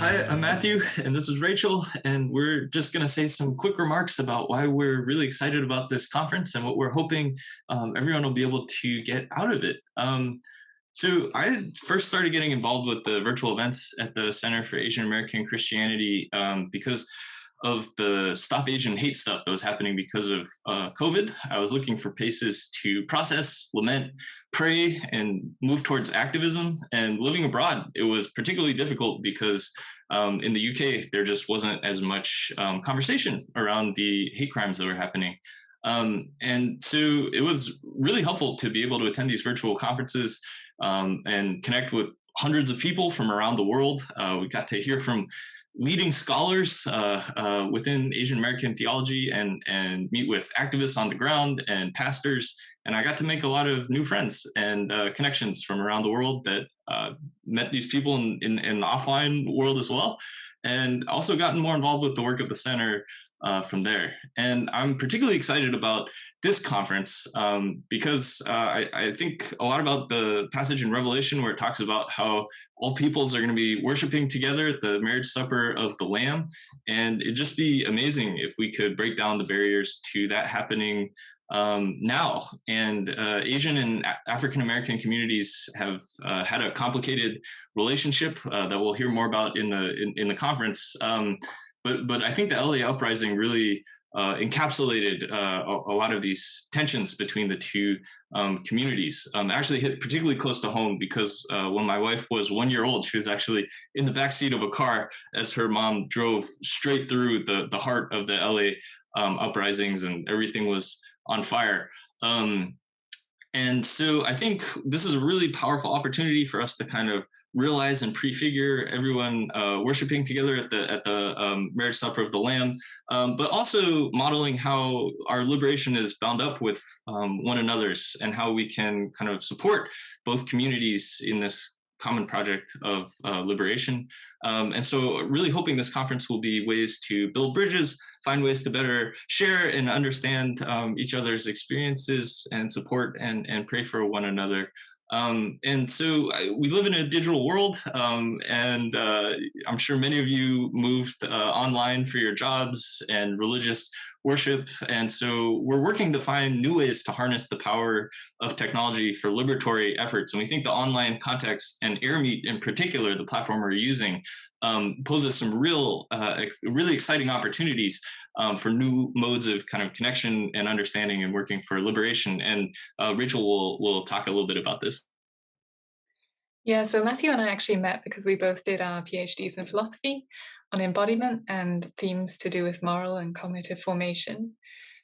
Hi, I'm Matthew, and this is Rachel, and we're just going to say some quick remarks about why we're really excited about this conference and what we're hoping everyone will be able to get out of it. So I first started getting involved with the virtual events at the Center for Asian American Christianity because of the Stop Asian Hate stuff that was happening because of COVID. I was looking for places to process, lament, pray, and move towards activism. And living abroad, it was particularly difficult because in the UK, there just wasn't as much conversation around the hate crimes that were happening. And so it was really helpful to be able to attend these virtual conferences and connect with hundreds of people from around the world. We got to hear from leading scholars within Asian American theology and meet with activists on the ground and pastors. And I got to make a lot of new friends and connections from around the world that met these people in the offline world as well. And also gotten more involved with the work of the center from there. And I'm particularly excited about this conference because I think a lot about the passage in Revelation where it talks about how all peoples are going to be worshiping together at the marriage supper of the Lamb. And it'd just be amazing if we could break down the barriers to that happening now. And Asian and African American communities have had a complicated relationship that we'll hear more about in the conference. But I think the LA uprising really encapsulated a lot of these tensions between the two communities. Actually hit particularly close to home because when my wife was 1 year old, she was actually in the backseat of a car as her mom drove straight through the heart of the LA uprisings, and everything was on fire. And so I think this is a really powerful opportunity for us to kind of realize and prefigure everyone worshiping together at the marriage supper of the Lamb, but also modeling how our liberation is bound up with one another's and how we can kind of support both communities in this common project of liberation. And so really hoping this conference will be ways to build bridges, find ways to better share and understand each other's experiences and support and pray for one another. And so we live in a digital world, and I'm sure many of you moved online for your jobs and religious worship. And so we're working to find new ways to harness the power of technology for liberatory efforts. And we think the online context and AirMeet in particular, the platform we're using, poses some really exciting opportunities for new modes of kind of connection and understanding and working for liberation. And Rachel will talk a little bit about this. Yeah, so Matthew and I actually met because we both did our PhDs in philosophy on embodiment and themes to do with moral and cognitive formation.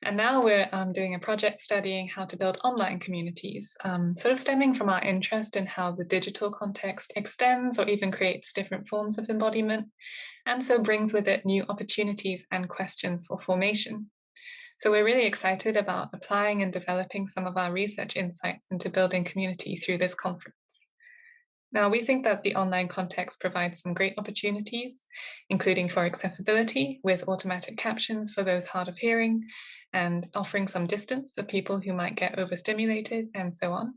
And now we're doing a project studying how to build online communities, sort of stemming from our interest in how the digital context extends or even creates different forms of embodiment, and so brings with it new opportunities and questions for formation. So we're really excited about applying and developing some of our research insights into building community through this conference. Now, we think that the online context provides some great opportunities, including for accessibility with automatic captions for those hard of hearing and offering some distance for people who might get overstimulated and so on.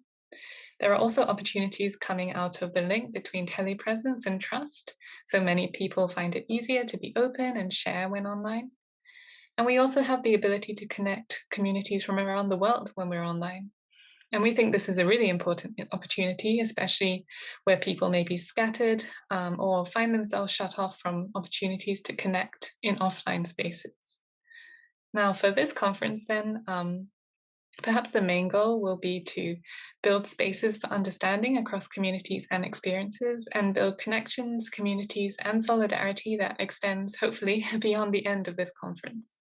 There are also opportunities coming out of the link between telepresence and trust, so many people find it easier to be open and share when online. And we also have the ability to connect communities from around the world when we're online. And we think this is a really important opportunity, especially where people may be scattered or find themselves shut off from opportunities to connect in offline spaces. Now, for this conference, then, perhaps the main goal will be to build spaces for understanding across communities and experiences and build connections, communities, and solidarity that extends, hopefully, beyond the end of this conference.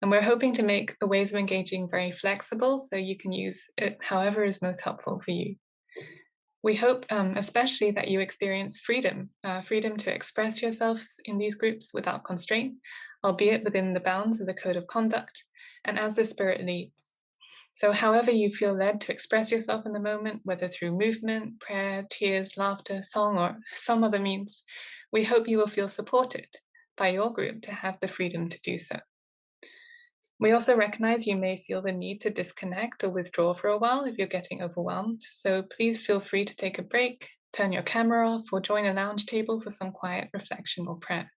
And we're hoping to make the ways of engaging very flexible so you can use it however is most helpful for you. We hope especially that you experience freedom, freedom to express yourselves in these groups without constraint, albeit within the bounds of the code of conduct and as the Spirit leads. So however you feel led to express yourself in the moment, whether through movement, prayer, tears, laughter, song, or some other means, we hope you will feel supported by your group to have the freedom to do so. We also recognize you may feel the need to disconnect or withdraw for a while if you're getting overwhelmed. So please feel free to take a break, turn your camera off, or join a lounge table for some quiet reflection or prayer.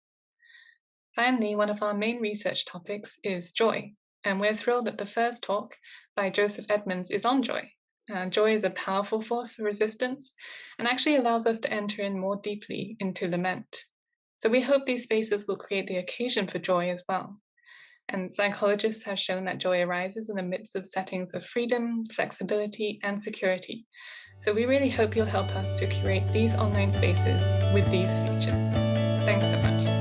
Finally, one of our main research topics is joy, and we're thrilled that the first talk by Joseph Edmonds is on joy. Joy is a powerful force for resistance and actually allows us to enter in more deeply into lament. So we hope these spaces will create the occasion for joy as well. And psychologists have shown that joy arises in the midst of settings of freedom, flexibility, and security. So we really hope you'll help us to curate these online spaces with these features. Thanks so much.